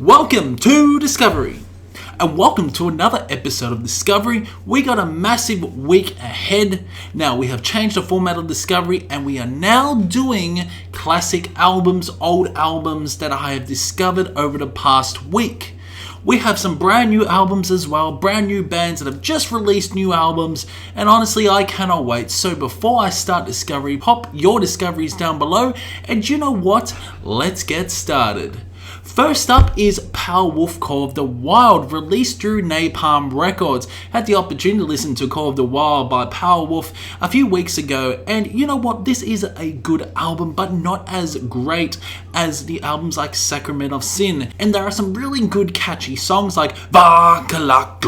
Welcome to Discovery, and welcome to another episode of Discovery. We got a massive week ahead. Now, we have changed the format of Discovery, and we are now doing classic albums, old albums that I have discovered over the past week. We have some brand new albums as well, brand new bands that have just released new albums, and honestly, I cannot wait. So before I start Discovery, pop your discoveries down below, and you know what? Let's get started. First up is Powerwolf Call of the Wild, released through Napalm Records. Had the opportunity to listen to Call of the Wild by Powerwolf a few weeks ago, and you know what, this is a good album, but not as great as the albums like Sacrament of Sin. And there are some really good catchy songs like Vakalak,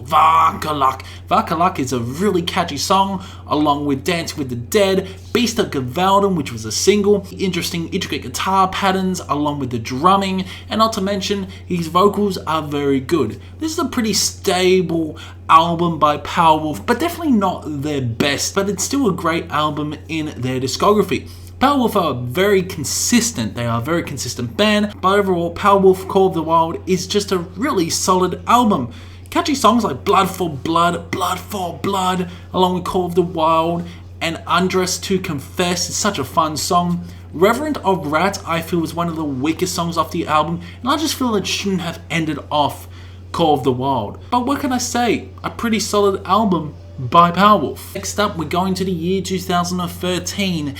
Vakalak. Vakalak is a really catchy song, along with Dance with the Dead, Beast of Devoured, which was a single, interesting intricate guitar patterns, along with the drumming, and not to mention his vocals are very good. This is a pretty stable album by Powerwolf, but definitely not their best, but it's still a great album in their discography. Powerwolf are very consistent, they are a very consistent band, but overall Powerwolf Call of the Wild is just a really solid album. Catchy songs like Blood for Blood, Blood for Blood, along with Call of the Wild, and Undress to Confess is such a fun song. Reverend of Rat, I feel, is one of the weakest songs off the album, and I just feel it shouldn't have ended off Call of the Wild. But what can I say? A pretty solid album by Powerwolf. Next up, we're going to the year 2013,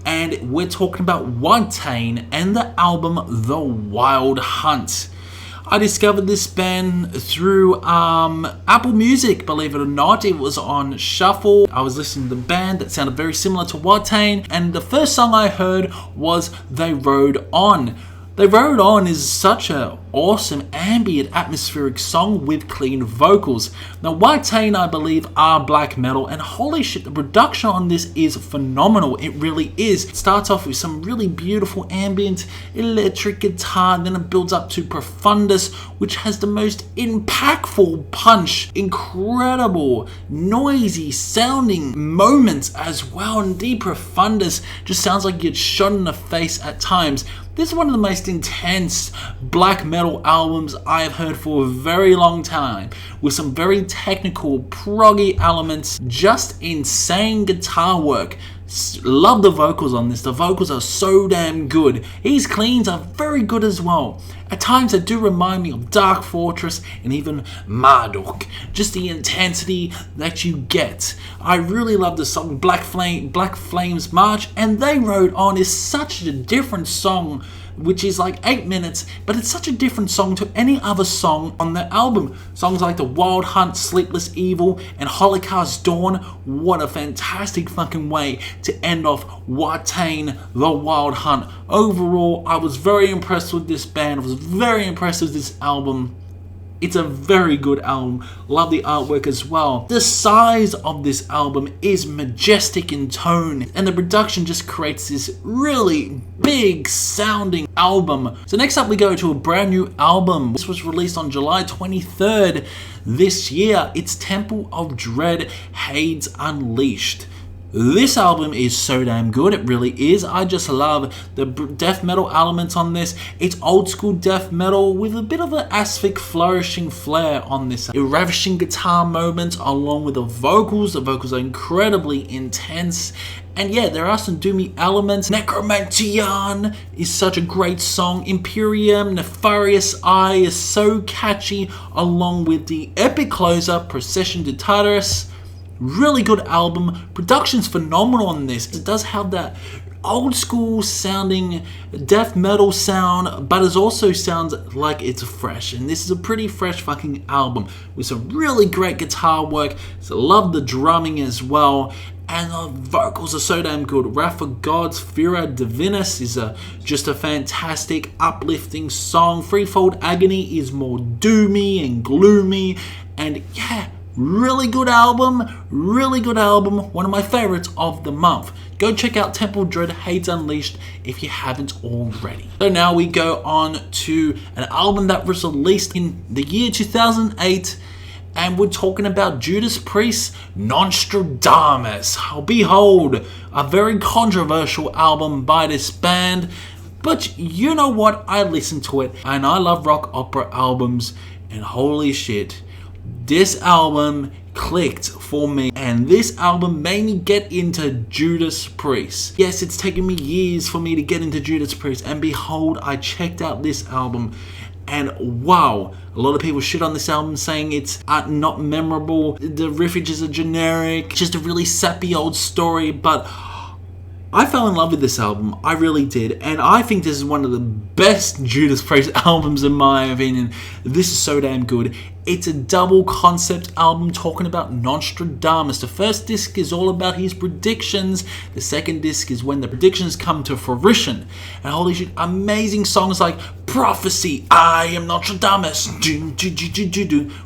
and we're talking about Watain and the album The Wild Hunt. I discovered this band through Apple Music, believe it or not. It was on Shuffle. I was listening to the band that sounded very similar to Watain, and the first song I heard was They Rode On. They Rode On is such an awesome ambient atmospheric song with clean vocals. Now, Watain, I believe, are black metal, and holy shit, the production on this is phenomenal. It really is. It starts off with some really beautiful ambient electric guitar, then it builds up to Profundus, which has the most impactful punch, incredible, noisy sounding moments as well, and the Profundus just sounds like you get shot in the face at times. This is one of the most intense black metal albums I have heard for a very long time, with some very technical, proggy elements, just insane guitar work. Love the vocals on this. The vocals are so damn good. His cleans are very good as well. At times they do remind me of Dark Fortress and even Marduk. Just the intensity that you get. I really love the song Black Flames March, and They Rode On is such a different song, which is like 8 minutes, but it's such a different song to any other song on the album. Songs like The Wild Hunt, Sleepless Evil, and Holocaust Dawn. What a fantastic fucking way to end off Watain, The Wild Hunt. Overall, I was very impressed with this band. I was very impressed with this album. It's a very good album. Love the artwork as well. The size of this album is majestic in tone, and the production just creates this really big sounding album. So next up we go to a brand new album. This was released on July 23rd this year. It's Temple of Dread, Hades Unleashed. This album is so damn good, it really is. I just love the death metal elements on this. It's old school death metal with a bit of an asphic flourishing flair on this. Ravishing guitar moments along with the vocals. The vocals are incredibly intense. And yeah, there are some doomy elements. Necrodimension is such a great song. Imperium, Nefarious Eye is so catchy, along with the epic closer, Procession to Tartarus. Really good album. Production's phenomenal on this. It does have that old school sounding death metal sound, but it also sounds like it's fresh. And this is a pretty fresh fucking album with some really great guitar work. So love the drumming as well. And the vocals are so damn good. Wrath of Gods, Fira Divinis is just a fantastic, uplifting song. Threefold Agony is more doomy and gloomy. And yeah, really good album, one of my favorites of the month. Go check out Temple of Dread, Hades Unleashed if you haven't already. So now we go on to an album that was released in the year 2008, and we're talking about Judas Priest, Nostradamus. Behold, a very controversial album by this band. But you know what? I listened to it, and I love rock opera albums, and holy shit, this album clicked for me, and this album made me get into Judas Priest. Yes, it's taken me years for me to get into Judas Priest, and behold, I checked out this album, and wow, a lot of people shit on this album saying it's not memorable, the riffage are generic, just a really sappy old story, but I fell in love with this album, I really did, and I think this is one of the best Judas Priest albums in my opinion. This is so damn good. It's a double concept album talking about Nostradamus. The first disc is all about his predictions, the second disc is when the predictions come to fruition. And holy shit, amazing songs like Prophecy, I am Nostradamus,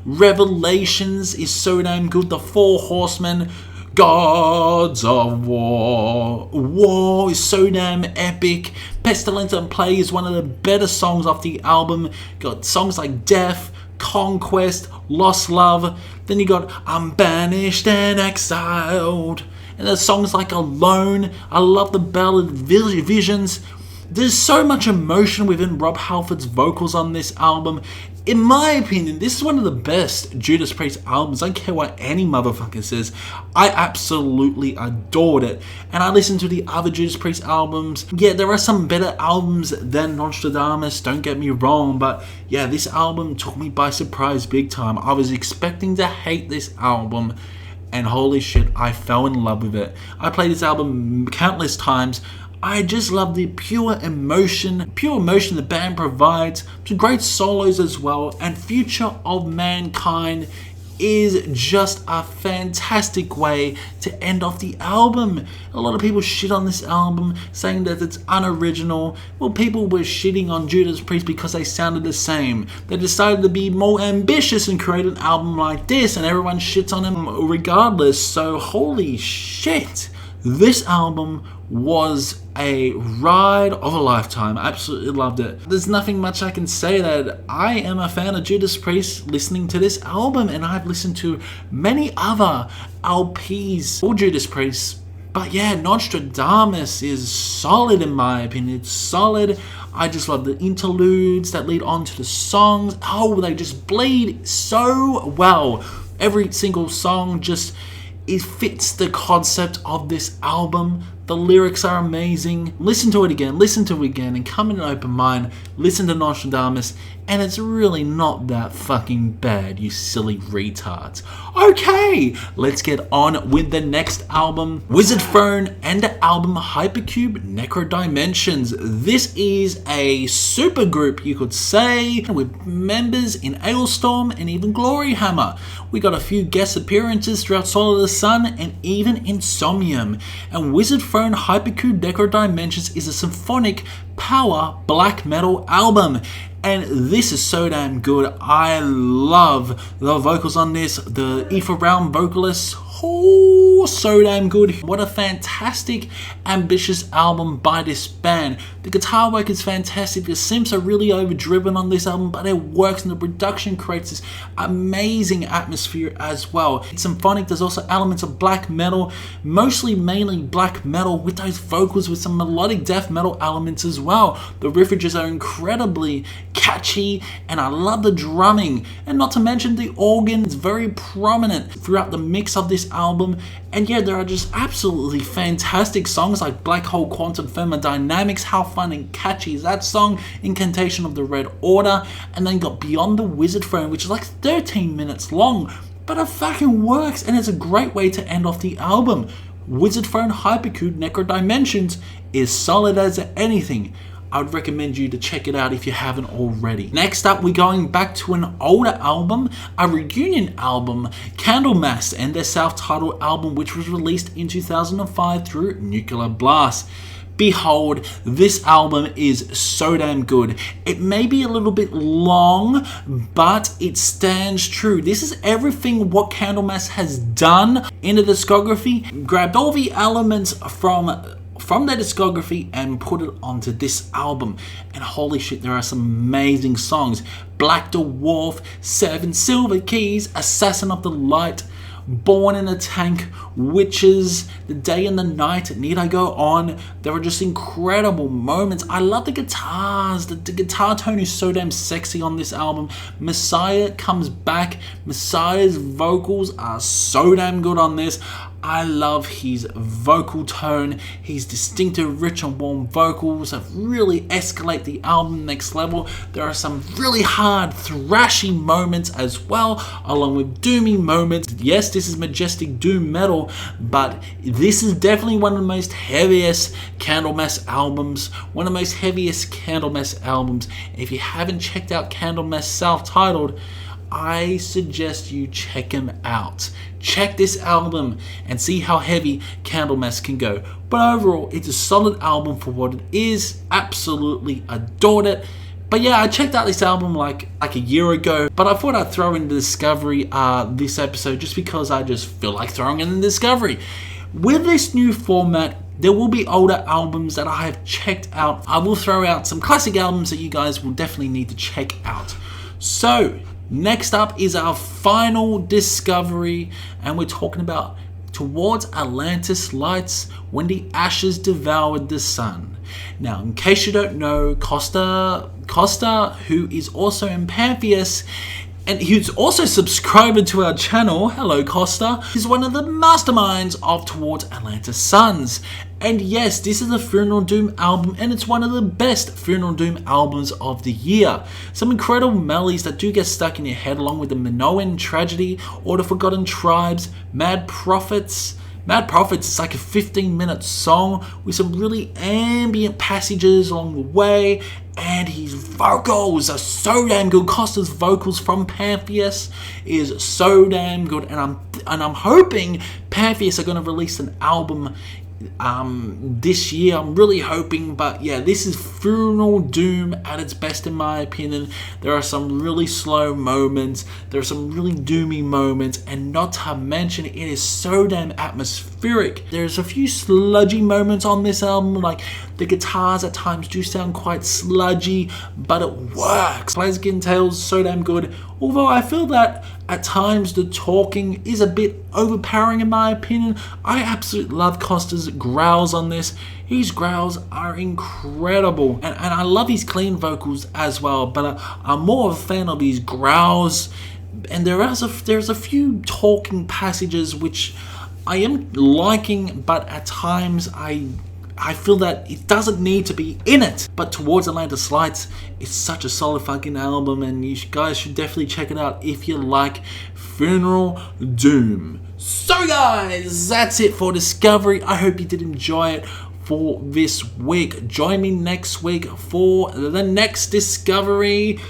Revelations is so damn good, The Four Horsemen, Gods of War. War is so damn epic. Pestilence and Plague is one of the better songs off the album. Got songs like Death, Conquest, Lost Love. Then you got I'm Banished and Exiled. And there's songs like Alone. I love the ballad Visions. There's so much emotion within Rob Halford's vocals on this album. In my opinion, this is one of the best Judas Priest albums. I don't care what any motherfucker says. I absolutely adored it. And I listened to the other Judas Priest albums. Yeah, there are some better albums than Nostradamus, don't get me wrong. But yeah, this album took me by surprise big time. I was expecting to hate this album, and holy shit, I fell in love with it. I played this album countless times. I just love the pure emotion the band provides, to great solos as well, and Future of Mankind is just a fantastic way to end off the album. A lot of people shit on this album, saying that it's unoriginal. Well, people were shitting on Judas Priest because they sounded the same. They decided to be more ambitious and create an album like this, and everyone shits on them regardless. So holy shit, this album was a ride of a lifetime. I absolutely loved it. There's nothing much I can say that I am a fan of Judas Priest listening to this album, and I've listened to many other LPs for Judas Priest. But yeah, Nostradamus is solid in my opinion. It's solid. I just love the interludes that lead on to the songs. Oh, they just bleed so well. Every single song just, it fits the concept of this album. The lyrics are amazing. Listen to it again, and come in an open mind. Listen to Nostradamus, and it's really not that fucking bad, you silly retards. Okay, let's get on with the next album, Wizardthrone, and the album Hypercube Necrodimensions. This is a super group, you could say, with members in Ailstorm and even Gloryhammer. We got a few guest appearances throughout Soul of the Sun and even Insomnium. And Wizardthrone Hypercube Necrodimensions is a symphonic power black metal album, and this is so damn good. I love the vocals on this, the Ether Realm vocalists. Oh, so damn good. What a fantastic, ambitious album by this band. The guitar work is fantastic. The synths are really overdriven on this album, but it works, and the production creates this amazing atmosphere as well. It's symphonic. There's also elements of black metal, mainly black metal, with those vocals with some melodic death metal elements as well. The riffages are incredibly catchy, and I love the drumming, and not to mention the organ is very prominent throughout the mix of this album. And yeah, there are just absolutely fantastic songs like Black Hole Quantum Thermodynamics. How fun and catchy is that song? Incantation of the Red Order. And then got Beyond the Wizardthrone, which is like 13 minutes long, but it fucking works, and it's a great way to end off the album. Wizardthrone Hypercube Necrodimensions is solid as anything. I would recommend you to check it out if you haven't already. Next up, we're going back to an older album, a reunion album, Candlemass, and their self-titled album, which was released in 2005 through Nuclear Blast. Behold, this album is so damn good. It may be a little bit long, but it stands true. This is everything what Candlemass has done in the discography, grabbed all the elements from their discography and put it onto this album. And holy shit, there are some amazing songs. Black Dwarf, Seven Silver Keys, Assassin of the Light, Born in a Tank, Witches, The Day and the Night, need I go on? There are just incredible moments. I love the guitars. The guitar tone is so damn sexy on this album. Messiah comes back. Messiah's vocals are so damn good on this. I love his vocal tone, his distinctive, rich and warm vocals that really escalate the album next level. There are some really hard, thrashy moments as well, along with doomy moments. Yes, this is majestic doom metal, but this is definitely one of the most heaviest Candlemass albums. One of the most heaviest Candlemass albums. If you haven't checked out Candlemass self-titled, I suggest you check him out. Check this album and see how heavy Candlemass can go. But overall, it's a solid album for what it is. Absolutely adored it. But yeah, I checked out this album like a year ago, but I thought I'd throw in the Discovery this episode just because I just feel like throwing in the Discovery. With this new format, there will be older albums that I have checked out. I will throw out some classic albums that you guys will definitely need to check out. So, next up is our final discovery, and we're talking about Towards Atlantis Lights, When the Ashes Devoured the Sun. Now, in case you don't know, Costa, who is also in Pantheus, and who's also subscribed to our channel, hello Costa, is one of the masterminds of Towards Atlantis Suns. And yes, this is a Funeral Doom album, and it's one of the best Funeral Doom albums of the year. Some incredible melodies that do get stuck in your head, along with the Minoan Tragedy, or the Forgotten Tribes, Mad Prophets. Mad Prophets is like a 15-minute song with some really ambient passages along the way, and his vocals are so damn good. Costa's vocals from Pantheus is so damn good, and I'm hoping Pantheus are going to release an album this year. I'm really hoping, but yeah, this is Funeral Doom at its best in my opinion. There are some really slow moments, there are some really doomy moments, and not to mention it is so damn atmospheric. There's a few sludgy moments on this album, like the guitars at times do sound quite sludgy, but it works. Plaskin Tales so damn good, although I feel that at times the talking is a bit overpowering in my opinion. I absolutely love Costa's growls on this. His growls are incredible, and I love his clean vocals as well, but I'm more of a fan of his growls, and there's a few talking passages which I am liking, but at times I feel that it doesn't need to be in it. But Towards Atlantis Lights is such a solid fucking album, and you guys should definitely check it out if you like Funeral Doom. So guys, that's it for Discovery. I hope you did enjoy it for this week. Join me next week for the next Discovery.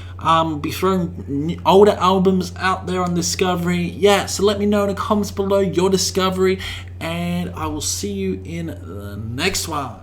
Be throwing older albums out there on Discovery. Yeah, so let me know in the comments below your Discovery, and I will see you in the next one.